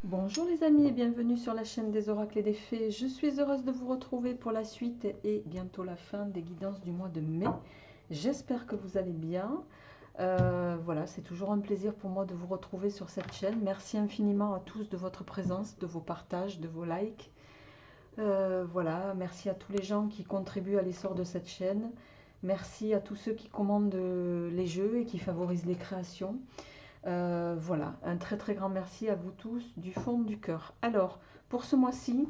Bonjour les amis et bienvenue sur la chaîne des oracles et des fées. Je suis heureuse de vous retrouver pour la suite et bientôt la fin des guidances du mois de mai. J'espère que vous allez bien. Voilà, c'est toujours un plaisir pour moi de vous retrouver sur cette chaîne. Merci infiniment à tous de votre présence, de vos partages, de vos likes. Voilà, merci à tous les gens qui contribuent à l'essor de cette chaîne. Merci à tous ceux qui commandent les jeux et qui favorisent les créations. Voilà, un très très grand merci à vous tous du fond du cœur. Alors, pour ce mois-ci,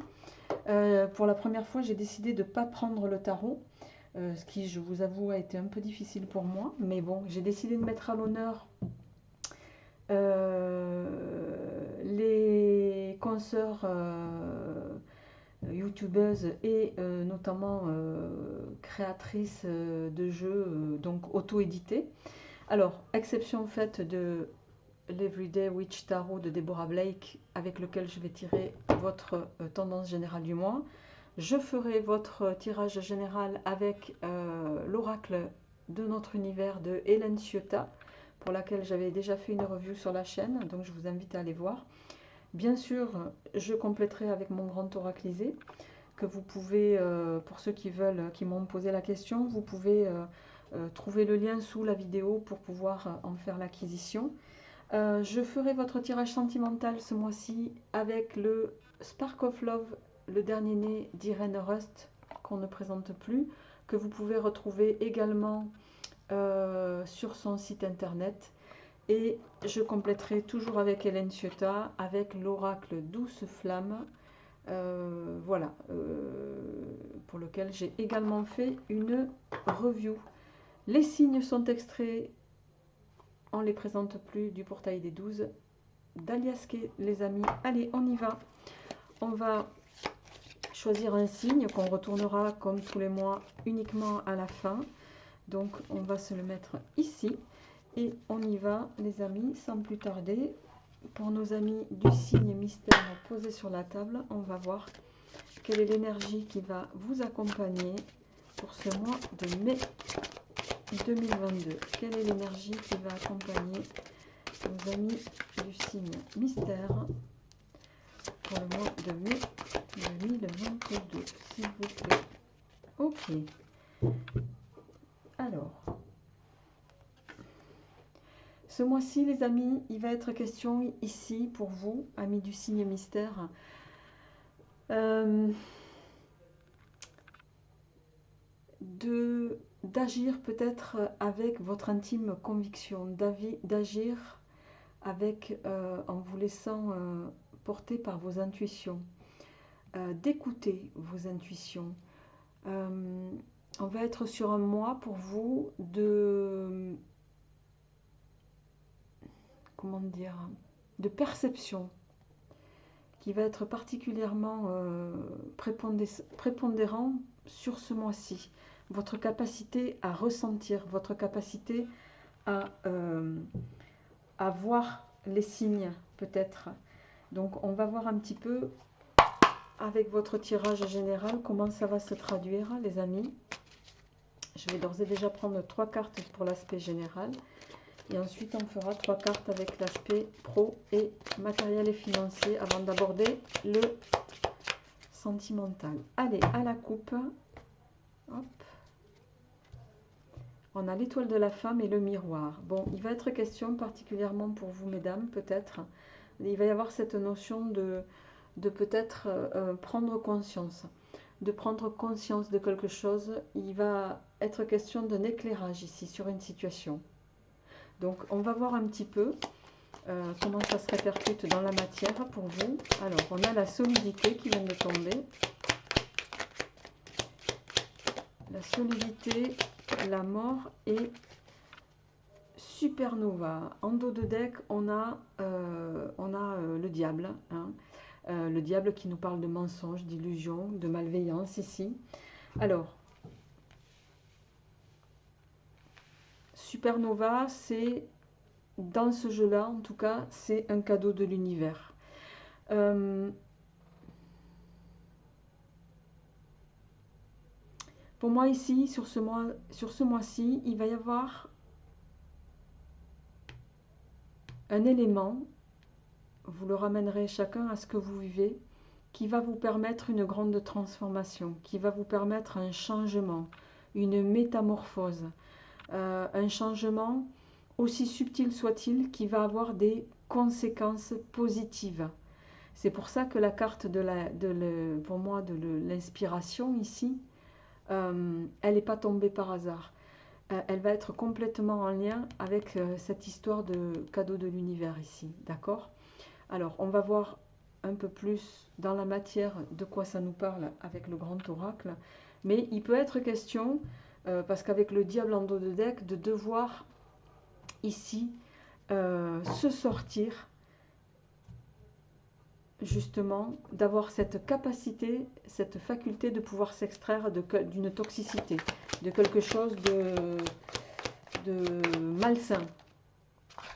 pour la première fois, j'ai décidé de ne pas prendre le tarot, ce qui, je vous avoue, a été un peu difficile pour moi. Mais bon, j'ai décidé de mettre à l'honneur les consoeurs youtubeuses et notamment créatrices de jeux donc auto-édités. Alors, exception faite de l'Everyday Witch Tarot de Deborah Blake, avec lequel je vais tirer votre tendance générale du mois. Je ferai votre tirage général avec l'oracle de notre univers de Hélène Ciotta, pour laquelle j'avais déjà fait une review sur la chaîne, donc je vous invite à aller voir. Bien sûr, je compléterai avec mon grand oraclisé, que vous pouvez, pour ceux qui veulent, qui m'ont posé la question, vous pouvez trouver le lien sous la vidéo pour pouvoir en faire l'acquisition. Je ferai votre tirage sentimental ce mois-ci avec le Spark of Love, le dernier né d'Irene Rust, qu'on ne présente plus, que vous pouvez retrouver également sur son site internet. Et je compléterai toujours avec Hélène Ciotta, avec l'oracle Douce Flamme, voilà, pour lequel j'ai également fait une review. Les signes sont extraits, on ne les présente plus, du portail des 12 d'Aliasqué, les amis. Allez, on y va. On va choisir un signe qu'on retournera comme tous les mois uniquement à la fin. Donc on va se le mettre ici et on y va les amis sans plus tarder. Pour nos amis du signe mystère posé sur la table, on va voir quelle est l'énergie qui va vous accompagner pour ce mois de mai 2022. Quelle est l'énergie qui va accompagner nos amis du signe mystère pour le mois de mai 2022, s'il vous plaît. Ok. Alors, ce mois-ci, les amis, il va être question ici pour vous, amis du signe mystère, d'agir peut-être avec votre intime conviction, d'agir avec, en vous laissant porter par vos intuitions, d'écouter vos intuitions. On va être sur un mois pour vous de, comment dire, de perception qui va être particulièrement prépondérant sur ce mois-ci. Votre capacité à ressentir, votre capacité à voir les signes peut-être. Donc on va voir un petit peu avec votre tirage général comment ça va se traduire, les amis. Je vais d'ores et déjà prendre 3 cartes pour l'aspect général. Et ensuite, on fera 3 cartes avec l'aspect pro et matériel et financier avant d'aborder le sentimental. Allez, à la coupe. Hop. On a l'étoile de la femme et le miroir. Bon, il va être question particulièrement pour vous, mesdames, peut-être. Il va y avoir cette notion de peut-être prendre conscience. De prendre conscience de quelque chose. Il va être question d'un éclairage ici sur une situation. Donc, on va voir un petit peu comment ça se répercute dans la matière pour vous. Alors, on a la solidité qui vient de tomber. La solidité, la mort et supernova. En dos de deck, on a le diable. Hein. Le diable qui nous parle de mensonges, d'illusions, de malveillance ici. Alors, supernova, c'est, dans ce jeu-là, en tout cas, c'est un cadeau de l'univers. Pour moi, ici, sur ce mois-ci, il va y avoir un élément vous le ramènerez chacun à ce que vous vivez, qui va vous permettre une grande transformation, qui va vous permettre un changement, une métamorphose, un changement aussi subtil soit-il, qui va avoir des conséquences positives. C'est pour ça que la carte pour moi de l'inspiration ici, elle n'est pas tombée par hasard. Elle va être complètement en lien avec cette histoire de cadeau de l'univers ici, d'accord? Alors, on va voir un peu plus dans la matière de quoi ça nous parle avec le grand oracle, mais il peut être question, parce qu'avec le diable en dos de deck, de devoir ici se sortir justement, d'avoir cette capacité, cette faculté de pouvoir s'extraire d'une toxicité, de quelque chose de malsain.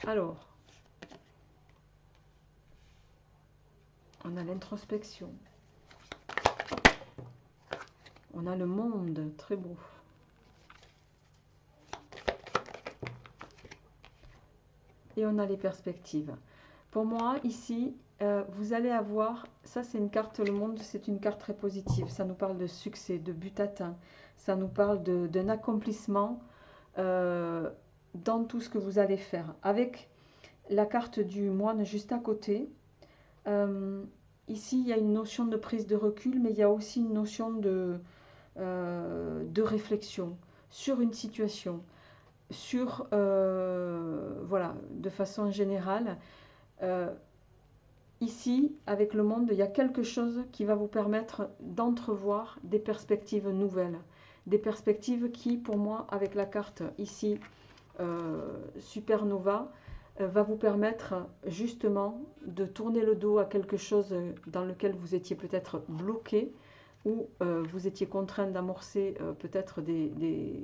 Alors, on a l'introspection. On a le monde, très beau. Et on a les perspectives. Pour moi, ici, vous allez avoir, ça c'est une carte, le monde, c'est une carte très positive. Ça nous parle de succès, de but atteint. Ça nous parle d'un accomplissement dans tout ce que vous allez faire. Avec la carte du moine juste à côté, ici il y a une notion de prise de recul, mais il y a aussi une notion de réflexion sur une situation, sur, voilà, de façon générale. Ici, avec le monde, il y a quelque chose qui va vous permettre d'entrevoir des perspectives nouvelles. Des perspectives qui, pour moi, avec la carte ici, Supernova, va vous permettre justement de tourner le dos à quelque chose dans lequel vous étiez peut-être bloqué ou vous étiez contraint d'amorcer peut-être des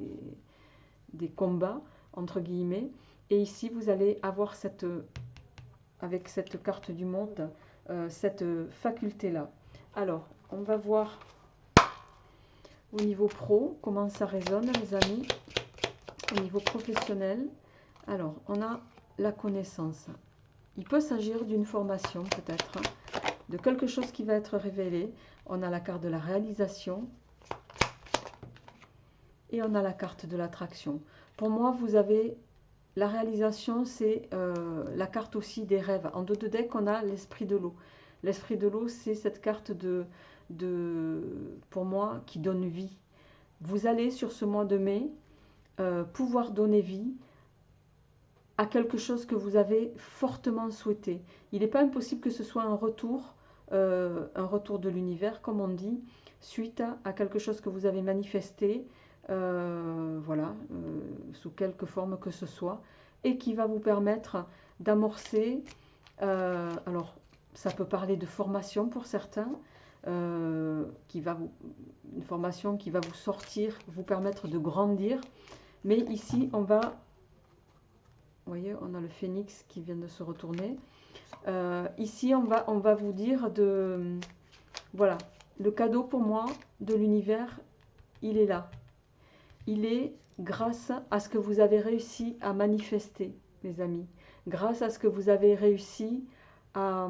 combats, entre guillemets. Et ici, vous allez avoir avec cette carte du monde, cette faculté-là. Alors, on va voir au niveau pro comment ça résonne, les amis. Au niveau professionnel, alors, on a la connaissance. Il peut s'agir d'une formation, peut-être, de quelque chose qui va être révélé. On a la carte de la réalisation et on a la carte de l'attraction. Pour moi, vous avez la réalisation, c'est la carte aussi des rêves. En dos de deck, on a l'esprit de l'eau. L'esprit de l'eau, c'est cette carte pour moi, qui donne vie. Vous allez, sur ce mois de mai, pouvoir donner vie à quelque chose que vous avez fortement souhaité. Il n'est pas impossible que ce soit un retour de l'univers, comme on dit, suite à quelque chose que vous avez manifesté, voilà, sous quelque forme que ce soit, et qui va vous permettre d'amorcer, alors ça peut parler de formation pour certains, une formation qui va vous sortir, vous permettre de grandir, mais ici on va, vous voyez, on a le phénix qui vient de se retourner, ici on va vous dire voilà, le cadeau pour moi de l'univers, il est là. Il est grâce à ce que vous avez réussi à manifester, mes amis. Grâce à ce que vous avez réussi à...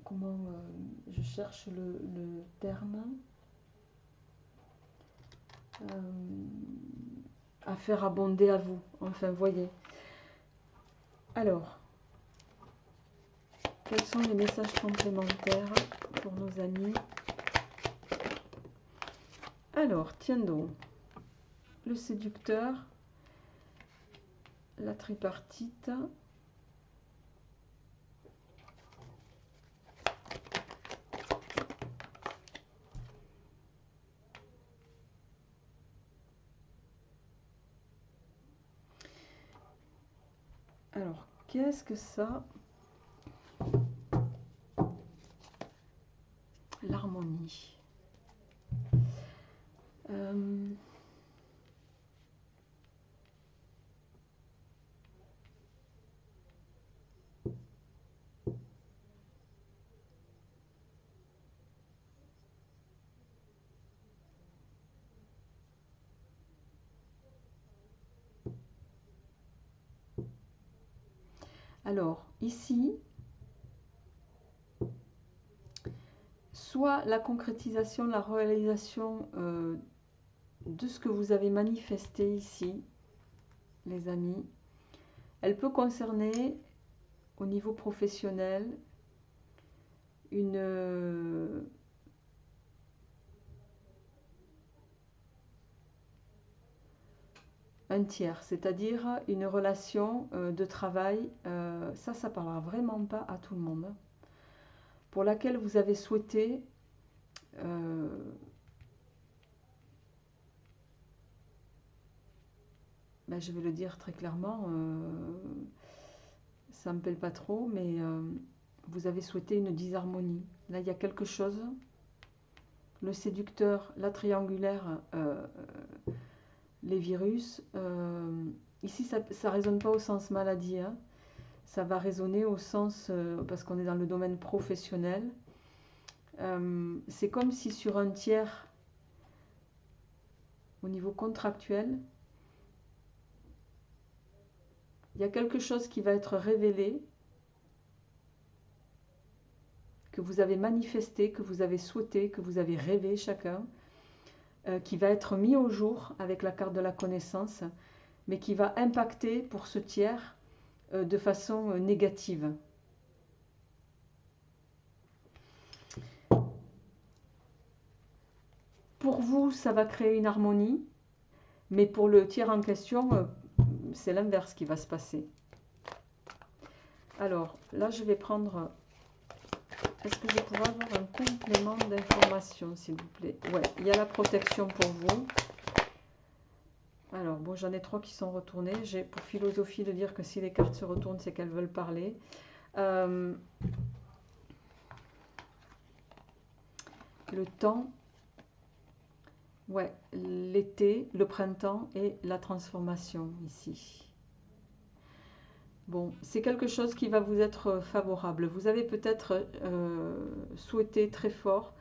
comment je cherche le terme, à faire abonder à vous. Enfin, voyez. Alors, quels sont les messages complémentaires pour nos amis? Alors, tiens donc, le séducteur, la tripartite, alors, qu'est-ce que ça? L'harmonie. Alors, ici, soit la concrétisation, la réalisation de ce que vous avez manifesté ici, les amis, elle peut concerner au niveau professionnel un tiers, c'est-à-dire une relation de travail, ça parlera vraiment pas à tout le monde, pour laquelle vous avez souhaité ben, je vais le dire très clairement, ça me pèle pas trop, mais vous avez souhaité une disharmonie. Là, il y a quelque chose, le séducteur, la triangulaire, les virus, ici ça ne résonne pas au sens maladie, hein. Ça va résonner au sens, parce qu'on est dans le domaine professionnel, c'est comme si sur un tiers, au niveau contractuel, il y a quelque chose qui va être révélé, que vous avez manifesté, que vous avez souhaité, que vous avez rêvé chacun, qui va être mis au jour avec la carte de la connaissance, mais qui va impacter pour ce tiers de façon négative. Pour vous, ça va créer une harmonie, mais pour le tiers en question, c'est l'inverse qui va se passer. Alors, là, je vais prendre... Est-ce que je pourrais avoir un complément d'information, s'il vous plaît? Ouais, il y a la protection pour vous. Alors, bon, j'en ai 3 qui sont retournés. J'ai pour philosophie de dire que si les cartes se retournent, c'est qu'elles veulent parler. Le temps, ouais, l'été, le printemps et la transformation ici. Bon, c'est quelque chose qui va vous être favorable. Vous avez peut-être souhaité très fort,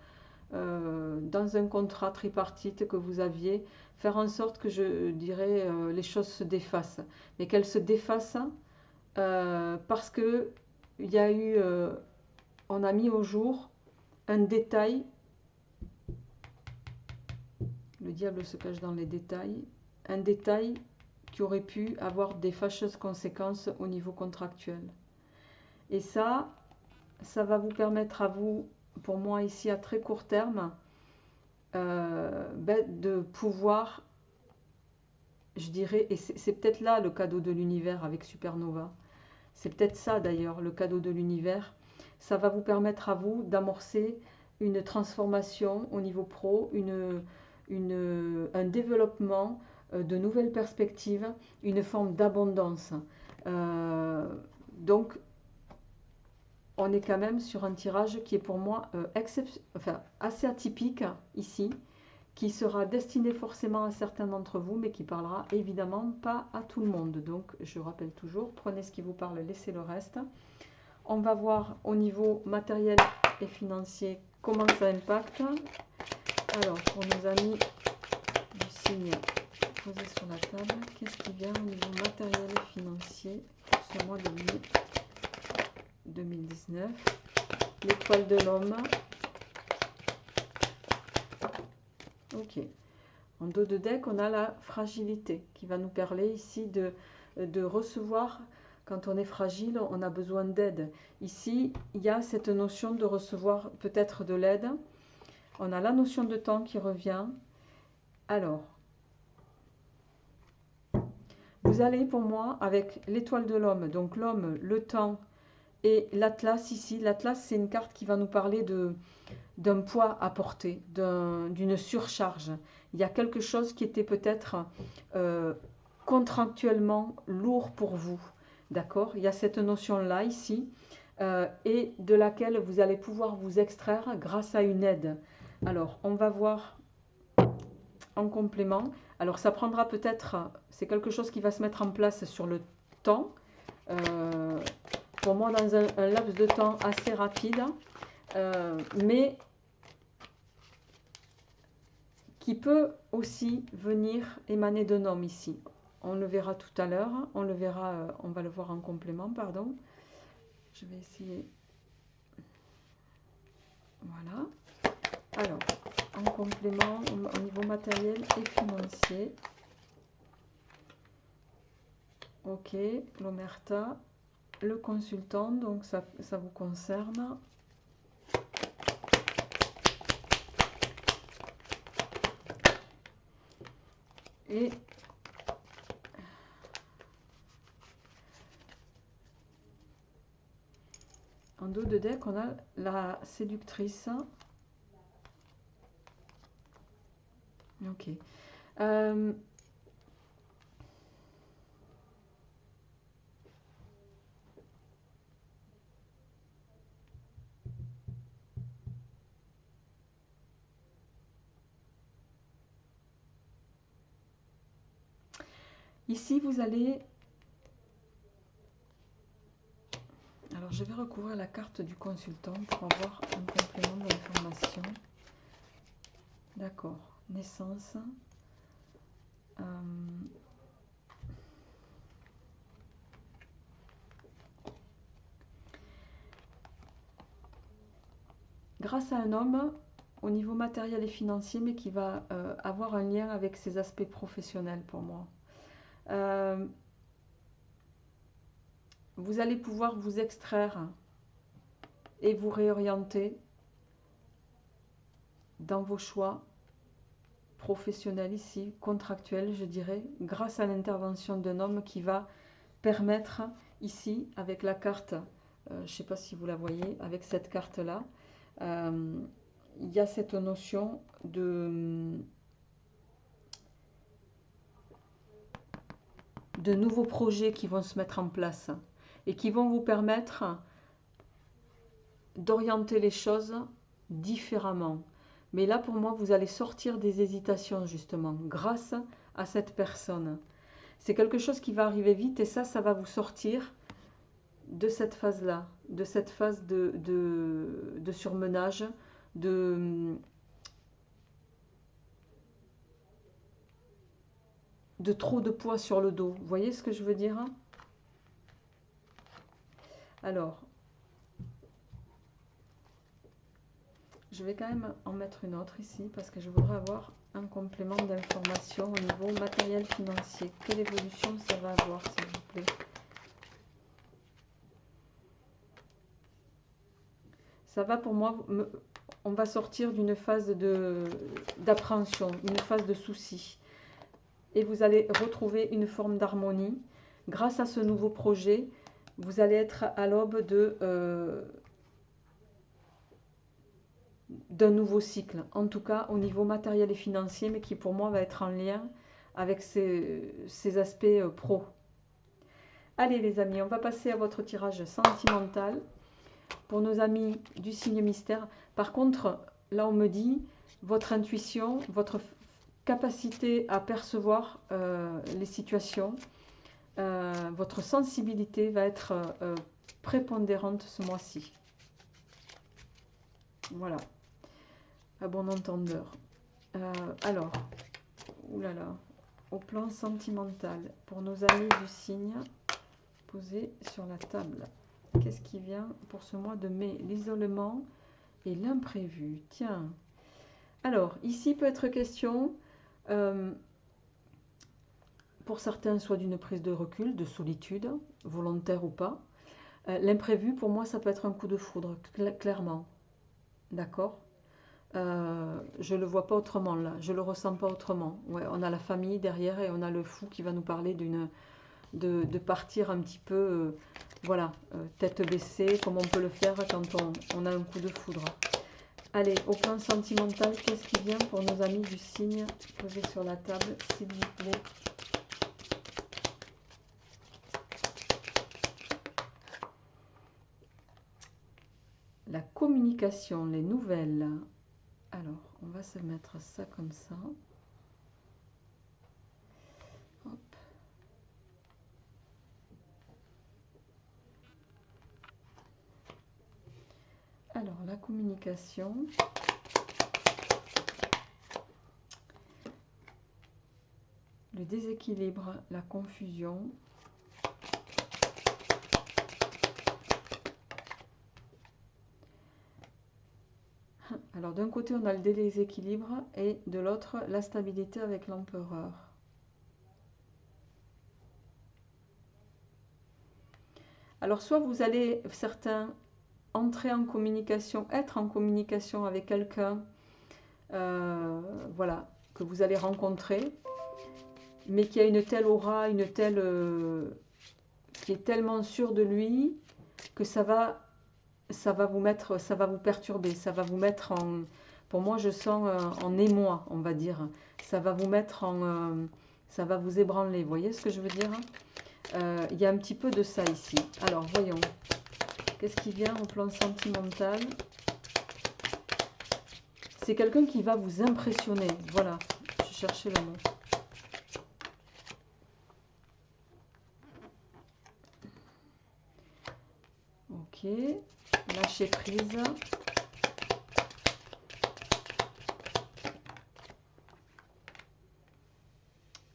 dans un contrat tripartite que vous aviez, faire en sorte que, je dirais, les choses se défassent. Mais qu'elles se défassent parce que il y a eu, on a mis au jour un détail. Le diable se cache dans les détails. Un détail qui aurait pu avoir des fâcheuses conséquences au niveau contractuel. Et ça va vous permettre à vous, pour moi ici à très court terme, de pouvoir, je dirais, et c'est peut-être là le cadeau de l'univers avec Supernova, c'est peut-être ça d'ailleurs le cadeau de l'univers, ça va vous permettre à vous d'amorcer une transformation au niveau pro, un développement de nouvelles perspectives, une forme d'abondance. Donc, on est quand même sur un tirage qui est pour moi assez atypique ici, qui sera destiné forcément à certains d'entre vous, mais qui parlera évidemment pas à tout le monde. Donc, je rappelle toujours, prenez ce qui vous parle, laissez le reste. On va voir au niveau matériel et financier comment ça impacte. Alors, pour nos amis du signe posé sur la table, qu'est-ce qui vient au niveau matériel et financier pour ce mois de mai 2019? L'étoile de l'homme. Ok. En dos de deck, on a la fragilité qui va nous parler ici de recevoir. Quand on est fragile, on a besoin d'aide. Ici, il y a cette notion de recevoir peut-être de l'aide. On a la notion de temps qui revient. Alors, vous allez pour moi avec l'étoile de l'homme, donc l'homme, le temps et l'Atlas ici. L'Atlas, c'est une carte qui va nous parler d'un poids à porter, d'une surcharge. Il y a quelque chose qui était peut-être contractuellement lourd pour vous. D'accord? Il y a cette notion-là ici, et de laquelle vous allez pouvoir vous extraire grâce à une aide. Alors, on va voir en complément. Alors, ça prendra peut-être, c'est quelque chose qui va se mettre en place sur le temps. Pour moi, dans un laps de temps assez rapide, mais qui peut aussi venir émaner d'un homme ici. On le verra tout à l'heure, on va le voir en complément, pardon. Je vais essayer. Voilà. Alors, en complément, au niveau matériel et financier. Ok, l'omerta, le consultant, donc ça vous concerne. Et en dos de deck, on a la séductrice. Ok. Ici, vous allez... Alors, je vais recouvrir la carte du consultant pour avoir un complément d'information. D'accord. Naissance. Grâce à un homme au niveau matériel et financier, mais qui va avoir un lien avec ses aspects professionnels pour moi. Vous allez pouvoir vous extraire et vous réorienter dans vos choix professionnels ici, contractuels je dirais, grâce à l'intervention d'un homme qui va permettre ici, avec la carte, je ne sais pas si vous la voyez, avec cette carte-là, il y a cette notion de nouveaux projets qui vont se mettre en place et qui vont vous permettre d'orienter les choses différemment. Mais là, pour moi, vous allez sortir des hésitations, justement, grâce à cette personne. C'est quelque chose qui va arriver vite et ça va vous sortir de cette phase-là, de cette phase de surmenage, de trop de poids sur le dos. Vous voyez ce que je veux dire? Alors, je vais quand même en mettre une autre ici parce que je voudrais avoir un complément d'information au niveau matériel financier. Quelle évolution ça va avoir, s'il vous plaît? Ça va pour moi, on va sortir d'une phase d'appréhension, une phase de souci. Et vous allez retrouver une forme d'harmonie. Grâce à ce nouveau projet, vous allez être à l'aube d'un nouveau cycle, en tout cas au niveau matériel et financier, mais qui pour moi va être en lien avec ces aspects pro. Allez les amis, on va passer à votre tirage sentimental pour nos amis du signe mystère. Par contre, là on me dit, votre intuition, votre capacité à percevoir les situations, votre sensibilité va être prépondérante ce mois-ci. Voilà. À bon entendeur. Alors, oulala, au plan sentimental, pour nos amis du signe, posés sur la table. Qu'est-ce qui vient pour ce mois de mai? L'isolement et l'imprévu. Tiens. Alors, ici peut être question, pour certains, soit d'une prise de recul, de solitude, volontaire ou pas. L'imprévu, pour moi, ça peut être un coup de foudre, clairement. D'accord? Je ne le vois pas autrement là, je le ressens pas autrement. Ouais, on a la famille derrière et on a le fou qui va nous parler de partir un petit peu, voilà, tête baissée, comme on peut le faire quand on a un coup de foudre. Allez, au plan sentimental, qu'est-ce qui vient pour nos amis du signe posés sur la table, s'il vous plaît? La communication, les nouvelles. Alors, on va se mettre ça comme ça. Hop. Alors, la communication. Le déséquilibre, la confusion. Alors d'un côté, on a le déséquilibre et de l'autre, la stabilité avec l'empereur. Alors soit vous allez, certains, entrer en communication, être en communication avec quelqu'un, voilà, que vous allez rencontrer, mais qui a une telle aura, une telle, qui est tellement sûr de lui que ça va vous mettre, ça va vous perturber, ça va vous mettre en, pour moi je sens en émoi, on va dire. Ça va vous mettre en, ça va vous ébranler, vous voyez ce que je veux dire? Il y a un petit peu de ça ici. Alors voyons, qu'est-ce qui vient au plan sentimental? C'est quelqu'un qui va vous impressionner, voilà, je cherchais le mot. Ok, lâcher prise.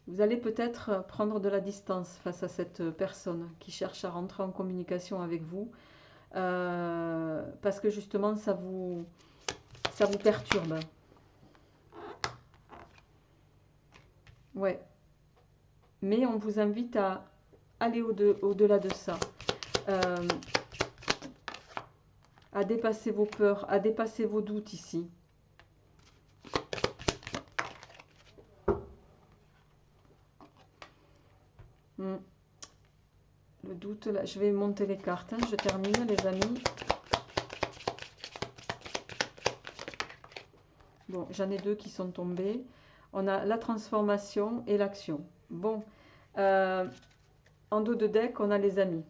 Vous allez peut-être prendre de la distance face à cette personne qui cherche à rentrer en communication avec vous, parce que justement ça vous perturbe. Ouais. Mais on vous invite à aller au-delà de ça, à dépasser vos peurs, à dépasser vos doutes ici. Le doute, là, je vais monter les cartes, hein, je termine les amis. Bon, j'en ai deux qui sont tombés. On a la transformation et l'action. Bon, en dos de deck, on a les amis.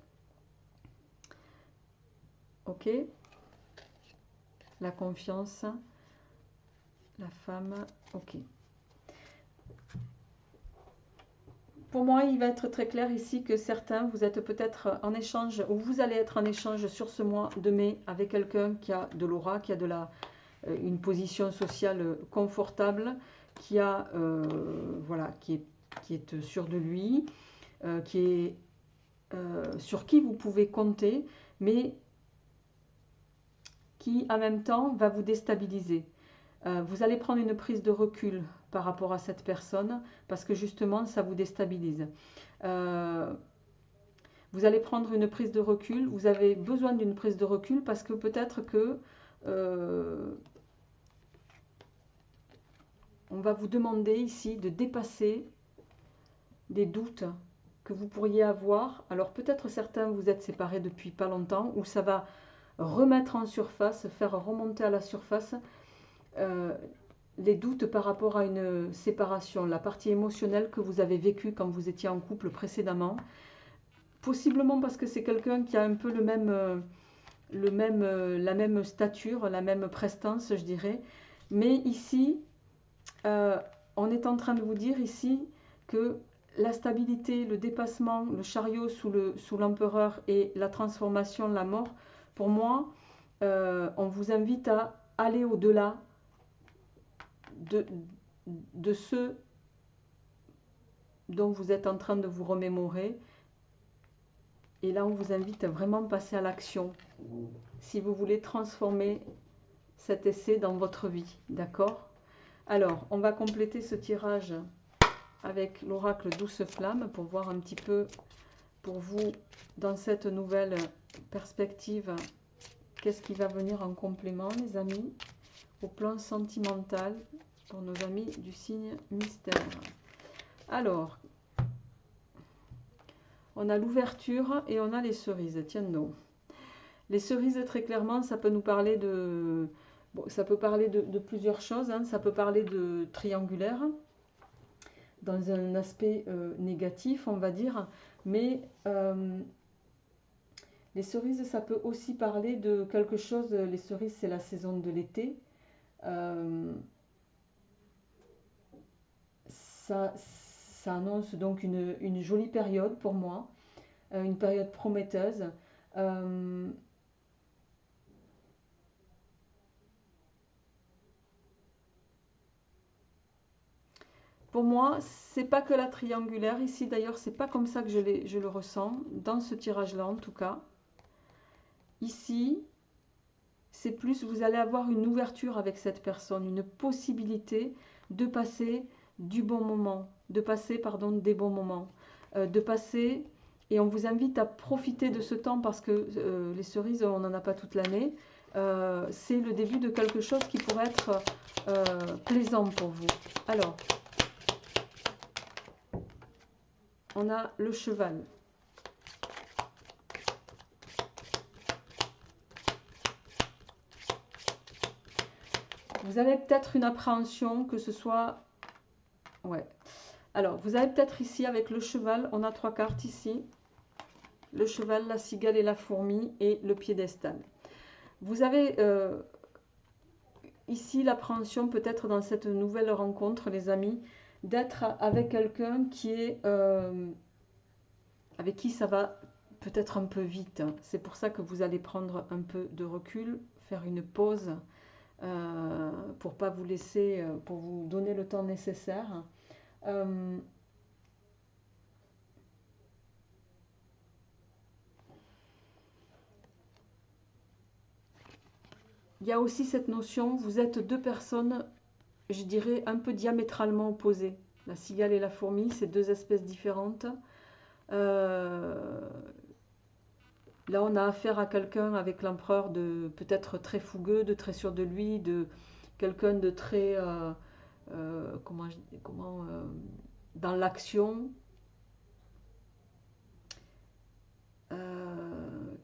Ok. La confiance. La femme. Ok. Pour moi, il va être très clair ici que certains, vous êtes peut-être en échange, ou vous allez être en échange sur ce mois de mai avec quelqu'un qui a de l'aura, qui a de la, une position sociale confortable, qui a, voilà, qui est sûr de lui, qui est sur qui vous pouvez compter, mais qui en même temps va vous déstabiliser. Vous allez prendre une prise de recul par rapport à cette personne parce que justement ça vous déstabilise. Vous allez prendre une prise de recul, vous avez besoin d'une prise de recul parce que peut-être que on va vous demander ici de dépasser des doutes que vous pourriez avoir. Alors peut-être certains vous êtes séparés depuis pas longtemps ou ça va remettre en surface, faire remonter à la surface les doutes par rapport à une séparation, la partie émotionnelle que vous avez vécue quand vous étiez en couple précédemment. Possiblement parce que c'est quelqu'un qui a un peu la même stature, la même prestance, je dirais. Mais ici, on est en train de vous dire ici que la stabilité, le dépassement, le chariot sous l'empereur et la transformation, la mort, pour moi, on vous invite à aller au-delà de ce dont vous êtes en train de vous remémorer. Et là, on vous invite à vraiment passer à l'action si vous voulez transformer cet essai dans votre vie. D'accord? Alors, on va compléter ce tirage avec l'oracle Douce Flamme pour voir un petit peu pour vous dans cette nouvelle perspective qu'est-ce qui va venir en complément, les amis, au plan sentimental pour nos amis du signe mystère. Alors, on a l'ouverture et on a les cerises. Tiens donc. Les cerises, très clairement, ça peut nous parler de... Bon, ça peut parler de plusieurs choses. Hein. Ça peut parler de triangulaire, dans un aspect négatif, on va dire. Mais les cerises, ça peut aussi parler de quelque chose... Les cerises, c'est la saison de l'été. Ça annonce donc une jolie période pour moi, une période prometteuse. Pour moi, c'est pas que la triangulaire. Ici, d'ailleurs, c'est pas comme ça que je le ressens, dans ce tirage-là en tout cas. Ici, c'est plus vous allez avoir une ouverture avec cette personne, une possibilité de passer du bon moment, de passer, pardon, des bons moments, de passer, et on vous invite à profiter de ce temps parce que les cerises, on n'en a pas toute l'année. C'est le début de quelque chose qui pourrait être plaisant pour vous. Alors, on a le cheval. Vous avez peut-être une appréhension que ce soit... Ouais. Alors, vous avez peut-être ici avec le cheval, on a 3 cartes ici. Le cheval, la cigale et la fourmi et le piédestal. Vous avez ici l'appréhension peut-être dans cette nouvelle rencontre, les amis, d'être avec quelqu'un qui est... avec qui ça va peut-être un peu vite. C'est pour ça que vous allez prendre un peu de recul, faire une pause pour pas vous laisser, pour vous donner le temps nécessaire. Il y a aussi cette notion, vous êtes 2 personnes, je dirais, un peu diamétralement opposées. La cigale et la fourmi, c'est 2 espèces différentes. Là, on a affaire à quelqu'un avec l'empereur de peut-être très fougueux, de très sûr de lui, de quelqu'un de très dans l'action,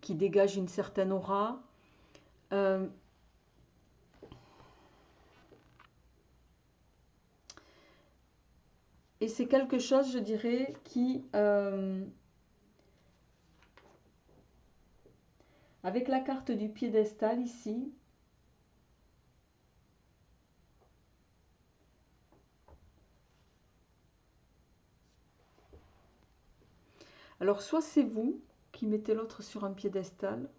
qui dégage une certaine aura. Et c'est quelque chose, je dirais, qui avec la carte du piédestal ici, alors soit c'est vous qui mettez l'autre sur un piédestal,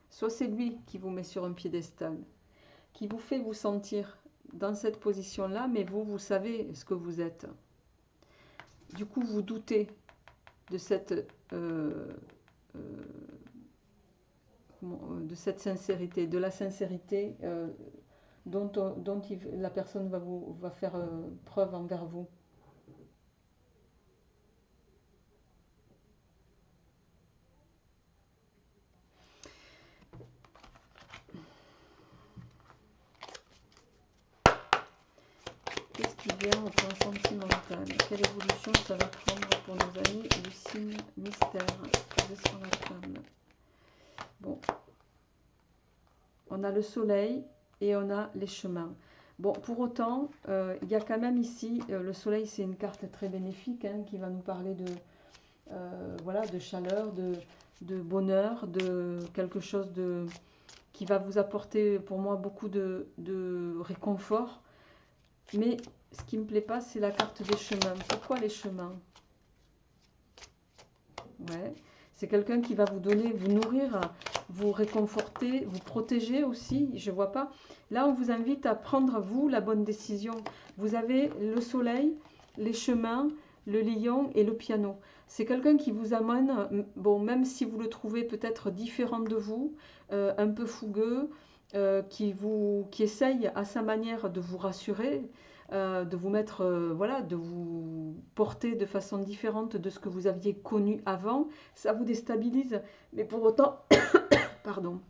soit c'est lui qui vous met sur un piédestal, qui vous fait vous sentir dans cette position-là, mais vous, vous savez ce que vous êtes. Du coup, vous doutez de cette sincérité, de la sincérité dont la personne va faire preuve envers vous. Qu'est-ce qui vient au plan sentimental? Quelle évolution ça va prendre pour nos amis du signe mystère posé sur la table? Bon, on a le soleil et on a les chemins. Bon, pour autant, il y a quand même ici, le soleil c'est une carte très bénéfique hein, qui va nous parler de, voilà, de chaleur, de bonheur, de quelque chose qui va vous apporter pour moi beaucoup de réconfort. Mais ce qui ne me plaît pas, c'est la carte des chemins. Pourquoi les chemins? Ouais. C'est quelqu'un qui va vous donner, vous nourrir, vous réconforter, vous protéger aussi. Je ne vois pas. Là, on vous invite à prendre, vous, la bonne décision. Vous avez le soleil, les chemins, le lion et le piano. C'est quelqu'un qui vous amène, bon, même si vous le trouvez peut-être différent de vous, un peu fougueux, qui essaye à sa manière de vous rassurer, de vous mettre, voilà, de vous porter de façon différente de ce que vous aviez connu avant, ça vous déstabilise. Mais pour autant, pardon,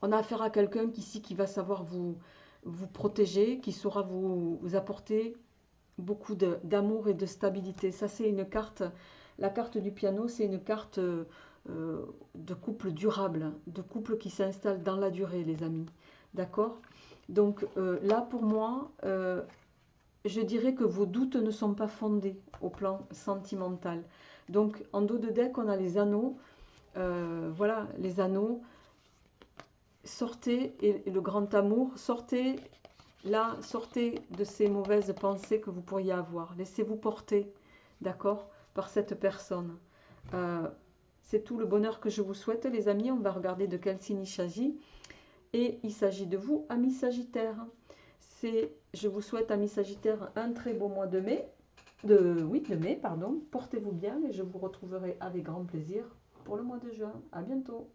on a affaire à quelqu'un ici qui va savoir vous protéger, qui saura vous apporter beaucoup d'amour et de stabilité. Ça, c'est une carte, la carte du piano, c'est une carte de couple durable, de couple qui s'installe dans la durée, les amis. D'accord? Donc là, pour moi, je dirais que vos doutes ne sont pas fondés au plan sentimental. Donc en dos de deck, on a les anneaux. Voilà, les anneaux. Sortez, et le grand amour, sortez là, sortez de ces mauvaises pensées que vous pourriez avoir. Laissez-vous porter, d'accord, par cette personne. C'est tout le bonheur que je vous souhaite, les amis. On va regarder de quel signe il s'agit. Et il s'agit de vous, amis Sagittaires. Je vous souhaite, amis Sagittaires, un très beau mois de mai. De mai, pardon. Portez-vous bien et je vous retrouverai avec grand plaisir pour le mois de juin. À bientôt.